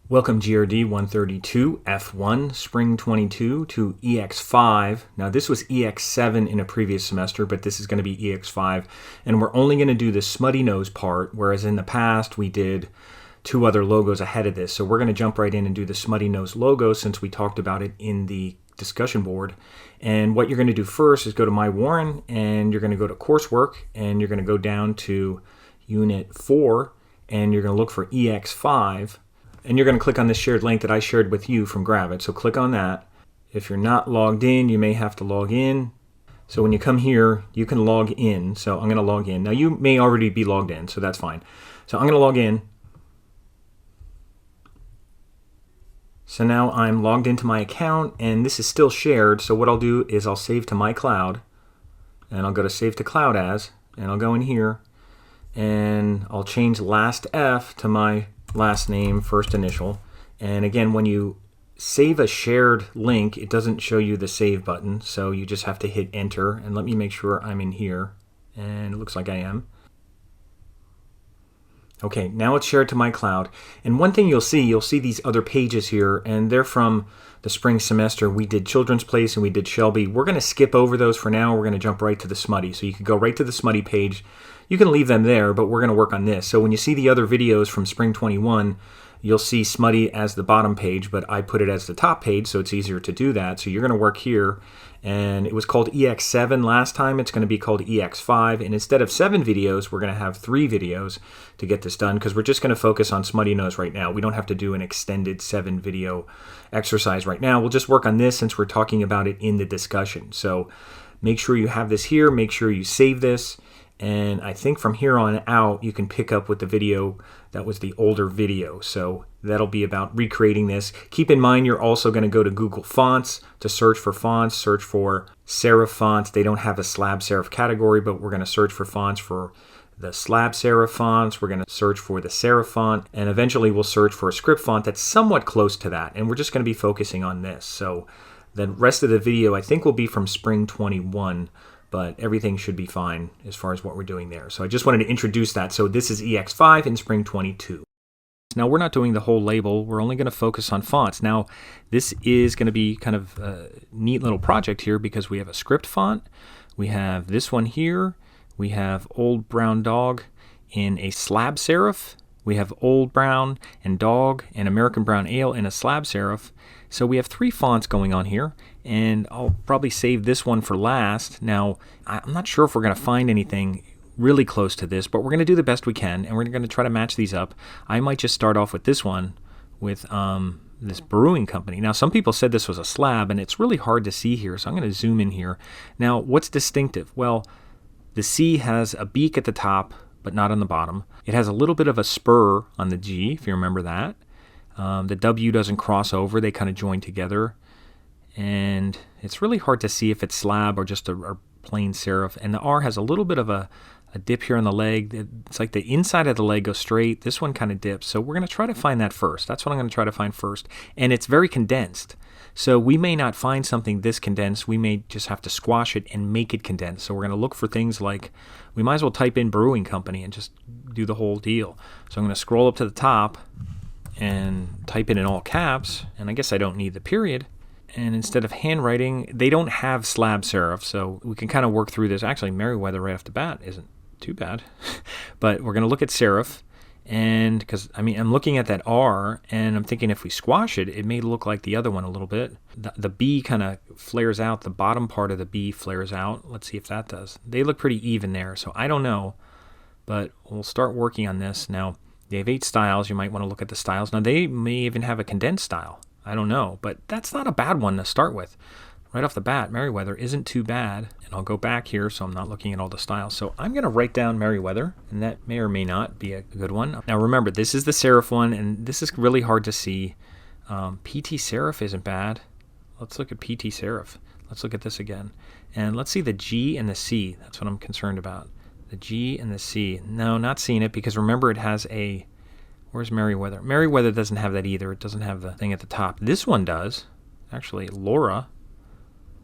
Welcome GRD132 F1 Spring 22 to ex5. Now this was ex7 in a previous semester, but this is going to be ex5, and we're only going to do the Smuttynose part, whereas in the past we did two other logos ahead of this. So we're going to jump right in and do the Smuttynose logo since we talked about it in the discussion board. And what you're going to do first is go to My Warren, and you're going to go to coursework, and you're going to go down to unit 4, and you're going to look for ex5. And you're going to click on this shared link that I shared with you from Gravit. So click on that. If you're not logged in, you may have to log in. So when you come here, you can log in. So I'm going to log in. Now you may already be logged in, so that's fine. So I'm going to log in. So now I'm logged into my account, and this is still shared. So what I'll do is I'll save to my cloud, and I'll go to Save to Cloud As, and I'll go in here, and I'll change last F to my last name, first initial. And again, when you save a shared link, it doesn't show you the save button, so you just have to hit enter. And let me make sure I'm in here, and it looks like I am. Okay, now it's shared to my cloud. And one thing you'll see these other pages here, and they're from the spring semester. We did Children's Place and we did Shelby. We're going to skip over those for now. We're going to jump right to the Smutty. So you can go right to the Smutty page. You can leave them there, but we're going to work on this. So when you see the other videos from Spring 21, you'll see Smutty as the bottom page, but I put it as the top page, so it's easier to do that. So you're going to work here, and it was called EX7 last time. It's going to be called EX5, and instead of 7 videos, we're going to have 3 videos to get this done, because we're just going to focus on Smuttynose right now. We don't have to do an extended 7 video exercise right now. We'll just work on this since we're talking about it in the discussion. So make sure you have this here. Make sure you save this. And I think from here on out, you can pick up with the video that was the older video. So that'll be about recreating this. Keep in mind, you're also going to go to Google Fonts to search for fonts, search for serif fonts. They don't have a slab serif category, but we're going to search for fonts for the slab serif fonts. We're going to search for the serif font, and eventually we'll search for a script font that's somewhat close to that. And we're just going to be focusing on this. So the rest of the video, I think, will be from Spring 21. But everything should be fine as far as what we're doing there. So I just wanted to introduce that. So this is EX5 in Spring 22. Now we're not doing the whole label. We're only going to focus on fonts. Now this is going to be kind of a neat little project here because we have a script font. We have this one here. We have Old Brown Dog in a slab serif. We have Old Brown and Dog and American Brown Ale in a slab serif. So we have 3 fonts going on here, and I'll probably save this one for last. Now, I'm not sure if we're going to find anything really close to this, but we're going to do the best we can, and we're going to try to match these up. I might just start off with this one, with this brewing company. Now, some people said this was a slab, and it's really hard to see here, so I'm going to zoom in here. Now, what's distinctive? Well, the C has a beak at the top, but not on the bottom. It has a little bit of a spur on the G, if you remember that. The W doesn't cross over, they kind of join together. And it's really hard to see if it's slab or just a plain serif. And the R has a little bit of a dip here on the leg. It's like the inside of the leg goes straight. This one kind of dips. So we're going to try to find that first. That's what I'm going to try to find first. And it's very condensed. So we may not find something this condensed. We may just have to squash it and make it condensed. So we're going to look for things like, we might as well type in brewing company and just do the whole deal. So I'm going to scroll up to the top and type it in all caps, and I guess I don't need the period. And instead of handwriting, they don't have slab serif, so we can kind of work through this. Actually, Merriweather right off the bat isn't too bad. But we're going to look at serif, and because, I mean, I'm looking at that R, and I'm thinking if we squash it, it may look like the other one a little bit. The B kind of flares out. The bottom part of the B flares out. Let's see if that does. They look pretty even there, so I don't know. But we'll start working on this. Now, they have 8 styles. You might want to look at the styles. Now, they may even have a condensed style. I don't know, but that's not a bad one to start with. Right off the bat, Merriweather isn't too bad. And I'll go back here so I'm not looking at all the styles. So I'm going to write down Merriweather, and that may or may not be a good one. Now, remember, this is the serif one, and this is really hard to see. PT serif isn't bad. Let's look at PT serif. Let's look at this again. And let's see the G and the C. That's what I'm concerned about. The G and the C. No, not seeing it because remember it has a... Where's Merriweather? Merriweather doesn't have that either. It doesn't have the thing at the top. This one does. Actually, Laura.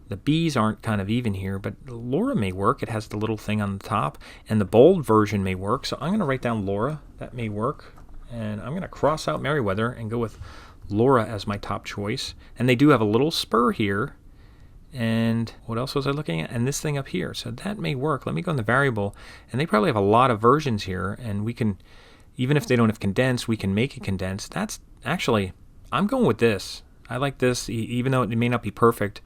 The B's aren't kind of even here, but Laura may work. It has the little thing on the top. And the bold version may work. So I'm going to write down Laura. That may work. and I'm going to cross out Merriweather and go with Laura as my top choice. And they do have a little spur here. And what else was I looking at? And this thing up here. So that may work. Let me go in the variable. And they probably have a lot of versions here. And we can, even if they don't have condensed, we can make it condensed. That's actually, I'm going with this. I like this, even though it may not be perfect.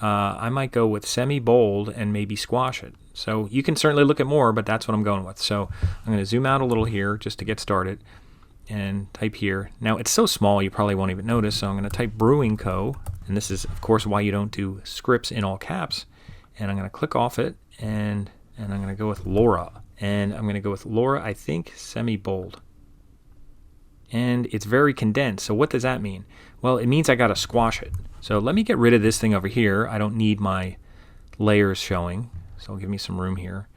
I might go with semi-bold and maybe squash it. So you can certainly look at more, but that's what I'm going with. So I'm going to zoom out a little here just to get started and type here. Now it's so small you probably won't even notice, so I'm going to type Brewing Co. And this is, of course, why you don't do scripts in all caps. And I'm going to click off it, and I'm going to go with Laura. And I'm going to go with Laura, I think, semi-bold. And it's very condensed. So what does that mean? Well, it means I got to squash it. So let me get rid of this thing over here. I don't need my layers showing, so give me some room here.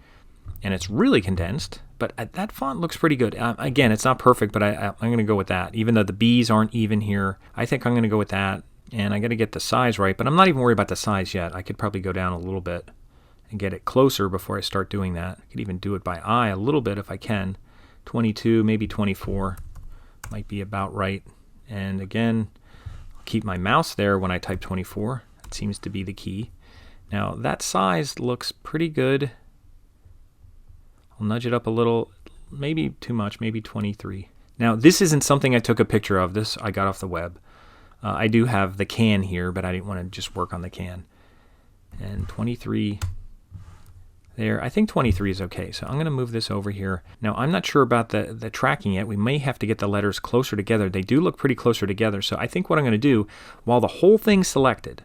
And it's really condensed, but that font looks pretty good. Again, it's not perfect, but I'm going to go with that. Even though the B's aren't even here, I think I'm going to go with that. And I got to get the size right, but I'm not even worried about the size yet. I could probably go down a little bit and get it closer before I start doing that. I could even do it by eye a little bit if I can. 22, maybe 24 might be about right. And again, I'll keep my mouse there when I type 24. That seems to be the key. Now that size looks pretty good. I'll nudge it up a little, maybe too much, maybe 23. Now this isn't something I took a picture of. This I got off the web. I do have the can here, but I didn't want to just work on the can. And 23 there. I think 23 is okay, so I'm going to move this over here. Now I'm not sure about the tracking yet. We may have to get the letters closer together. They do look pretty closer together, so I think what I'm going to do, while the whole thing's selected,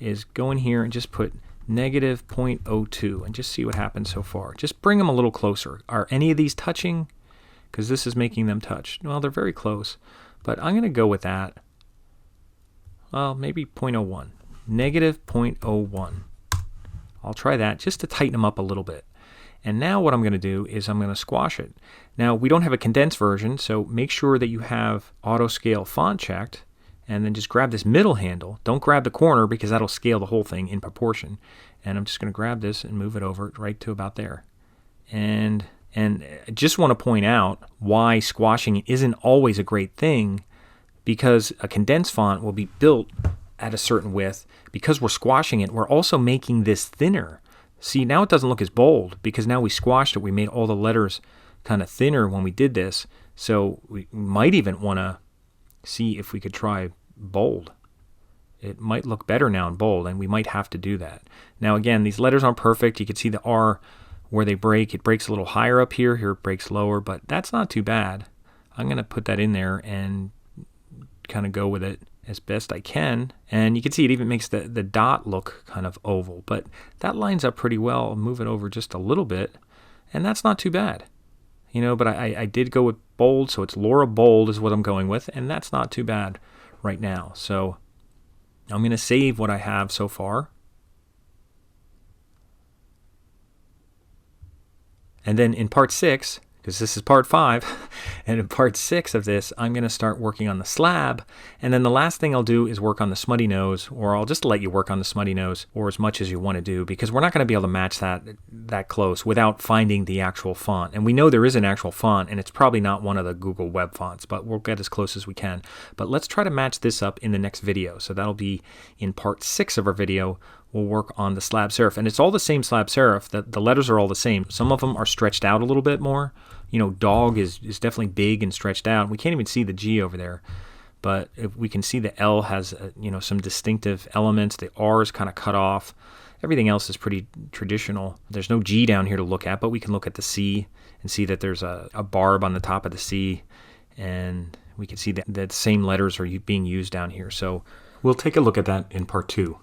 is go in here and just put negative 0.02 and just see what happens so far. Just bring them a little closer. Are any of these touching? Because this is making them touch. Well, they're very close, but I'm going to go with that. Well, maybe 0.01. Negative 0.01. I'll try that just to tighten them up a little bit. And now what I'm going to do is I'm going to squash it. Now, we don't have a condensed version, so make sure that you have auto scale font checked, and then just grab this middle handle. Don't grab the corner because that'll scale the whole thing in proportion. And I'm just going to grab this and move it over right to about there. And I just want to point out why squashing isn't always a great thing, because a condensed font will be built at a certain width. Because we're squashing it, we're also making this thinner. See, now it doesn't look as bold because now we squashed it. We made all the letters kind of thinner when we did this. So we might even want to see if we could try bold. It might look better now in bold, and we might have to do that. Now again, these letters aren't perfect. You can see the R where they break. It breaks a little higher up here. Here it breaks lower, but that's not too bad. I'm going to put that in there and kind of go with it as best I can. And you can see it even makes the dot look kind of oval, but that lines up pretty well. I'll move it over just a little bit, and that's not too bad. You know, but I did go with bold, so it's Laura Bold is what I'm going with, and that's not too bad right now. So I'm going to save what I have so far. And then in part 6, because this is part 5, and in part 6 of this, I'm going to start working on the slab, and then the last thing I'll do is work on the Smuttynose, or I'll just let you work on the Smuttynose, or as much as you want to do, because we're not going to be able to match that close without finding the actual font. And we know there is an actual font, and it's probably not one of the Google web fonts, but we'll get as close as we can. But let's try to match this up in the next video. So that'll be in part 6 of our video. We'll work on the slab serif, and it's all the same slab serif. The letters are all the same. Some of them are stretched out a little bit more. You know, dog is definitely big and stretched out. We can't even see the G over there, but if we can see the L has you know, some distinctive elements. The R is kind of cut off. Everything else is pretty traditional. There's no G down here to look at, but we can look at the C and see that there's a barb on the top of the C, and we can see that the same letters are being used down here. So we'll take a look at that in part 2.